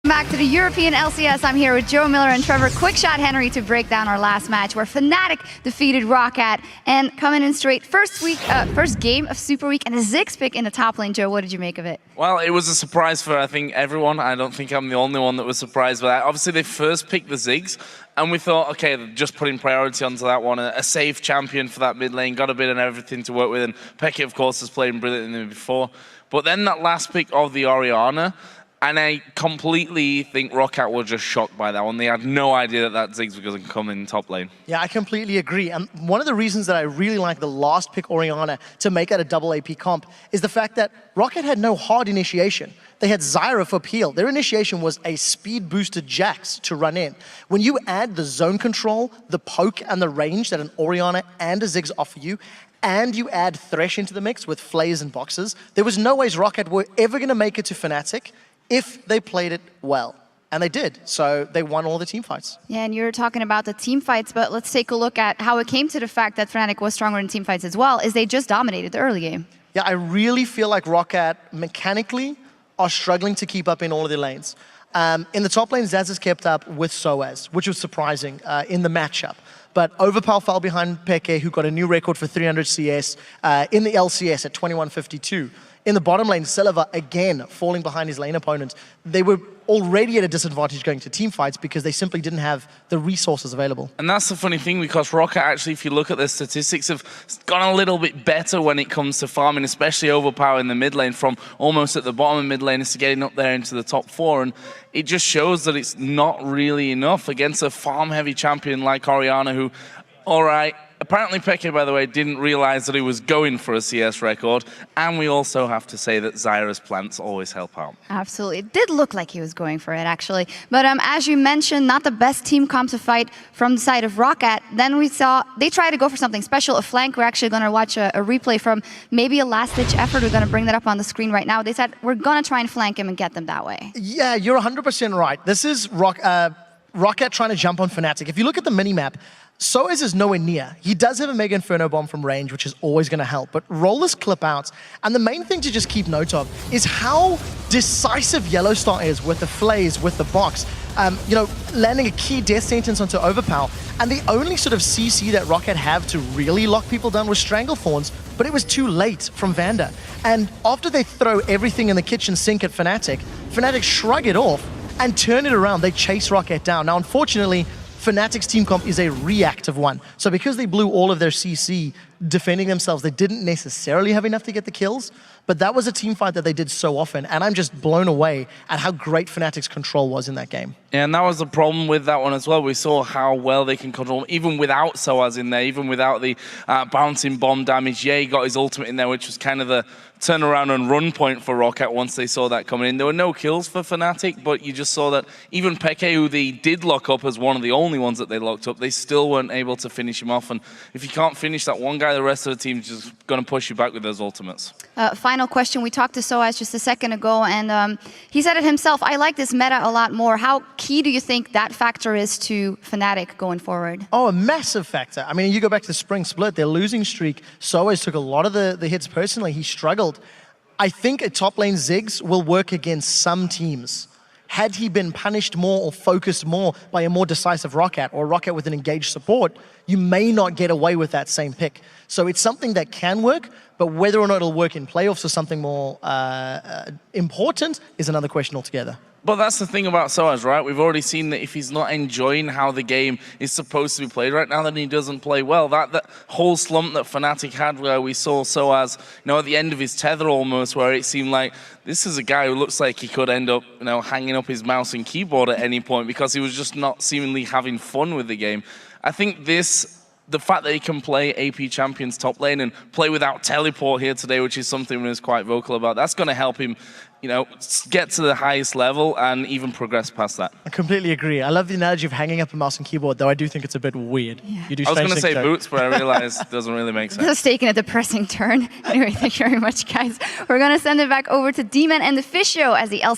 Back to the European LCS. I'm here with Joe Miller and Trevor Quickshot Henry to break down our last match where Fnatic defeated ROCCAT. And coming in straight, first game of Super Week and a Ziggs pick in the top lane. Joe, what did you make of it? Well, it was a surprise for, I think, everyone. I don't think I'm the only one that was surprised by that. Obviously, they first picked the Ziggs, and we thought, okay, just putting priority onto that one, a safe champion for that mid lane, got a bit and everything to work with, and Peke, of course, has played brilliantly before. But then that last pick of the Orianna, and I completely think ROCCAT were just shocked by that one. They had no idea that Ziggs was going to come in top lane. Yeah, I completely agree. And one of the reasons that I really like the last pick Orianna to make it a double AP comp is the fact that ROCCAT had no hard initiation. They had Zyra for peel. Their initiation was a speed boosted Jax to run in. When you add the zone control, the poke, and the range that an Orianna and a Ziggs offer you, and you add Thresh into the mix with flays and boxes, there was no ways ROCCAT were ever going to make it to Fnatic if they played it well. And they did, so they won all the team fights. Yeah, and you're talking about the team fights, but let's take a look at how it came to the fact that Fnatic was stronger in team fights as well, is they just dominated the early game. Yeah, I really feel like ROCCAT mechanically are struggling to keep up in all of their lanes. In the top lane, Zaz has kept up with Soaz, which was surprising in the matchup. But Overpower fell behind Peke, who got a new record for 300 CS in the LCS at 2152. In the bottom lane, Silva, again, falling behind his lane opponent. They were already at a disadvantage going to team fights because they simply didn't have the resources available. And that's the funny thing, because ROCCAT actually, if you look at their statistics, have gone a little bit better when it comes to farming, especially Overpower in the mid lane, from almost at the bottom of mid lane to getting up there into the top 4. And it just shows that it's not really enough against a farm-heavy champion like Orianna, who, all right, apparently Peke, by the way, didn't realize that he was going for a CS record. And we also have to say that Zyra's plants always help out. Absolutely. It did look like he was going for it, actually. But as you mentioned, not the best team comp to fight from the side of ROCCAT. Then we saw they tried to go for something special, a flank. We're actually going to watch a replay from maybe a last-ditch effort. We're going to bring that up on the screen right now. They said, we're going to try and flank him and get them that way. Yeah, you're 100% right. This is ROCCAT trying to jump on Fnatic. If you look at the minimap, Soaz is nowhere near. He does have a Mega Inferno Bomb from range, which is always going to help, but roll this clip out. And the main thing to just keep note of is how decisive Yellowstar is with the flays, with the box. You know, landing a key death sentence onto Overpower. And the only sort of CC that ROCCAT have to really lock people down was Stranglethorns, but it was too late from Vanda. And after they throw everything in the kitchen sink at Fnatic, Fnatic shrug it off and turn it around. They chase ROCCAT down. Now, unfortunately, Fnatic's team comp is a reactive one. So because they blew all of their CC defending themselves, they didn't necessarily have enough to get the kills, but that was a team fight that they did so often, and I'm just blown away at how great Fnatic's control was in that game. Yeah, and that was the problem with that one as well. We saw how well they can control, even without Soaz in there, even without the bouncing bomb damage. Yeah, he got his ultimate in there, which was kind of the turn around and run point for ROCCAT once they saw that coming in. There were no kills for Fnatic, but you just saw that even Peke, who they did lock up as one of the only ones that they locked up, they still weren't able to finish him off. And if you can't finish that one guy, the rest of the team is just going to push you back with those ultimates. Final question. We talked to Soaz just a second ago, and he said it himself. I like this meta a lot more. How key do you think that factor is to Fnatic going forward? Oh, a massive factor. I mean, you go back to the spring split, their losing streak, Soaz took a lot of the hits personally. He struggled. I think a top lane Ziggs will work against some teams. Had he been punished more or focused more by a more decisive ROCCAT or ROCCAT with an engaged support, you may not get away with that same pick. So it's something that can work, but whether or not it'll work in playoffs or something more important is another question altogether. But that's the thing about Soaz, right? We've already seen that if he's not enjoying how the game is supposed to be played right now, then he doesn't play well. That whole slump that Fnatic had where we saw Soaz, you know, at the end of his tether almost, where it seemed like this is a guy who looks like he could end up, you know, hanging up his mouse and keyboard at any point because he was just not seemingly having fun with the game. I think the fact that he can play AP Champions top lane and play without teleport here today, which is something he was quite vocal about, that's going to help him, you know, get to the highest level and even progress past that. I completely agree. I love the analogy of hanging up a mouse and keyboard, though I do think it's a bit weird. Yeah. You do I was going to say joke. boots, but I realized it doesn't really make sense. This is taking a depressing turn. Anyway, thank you very much, guys. We're going to send it back over to D-Man and the Fish Show as the LCS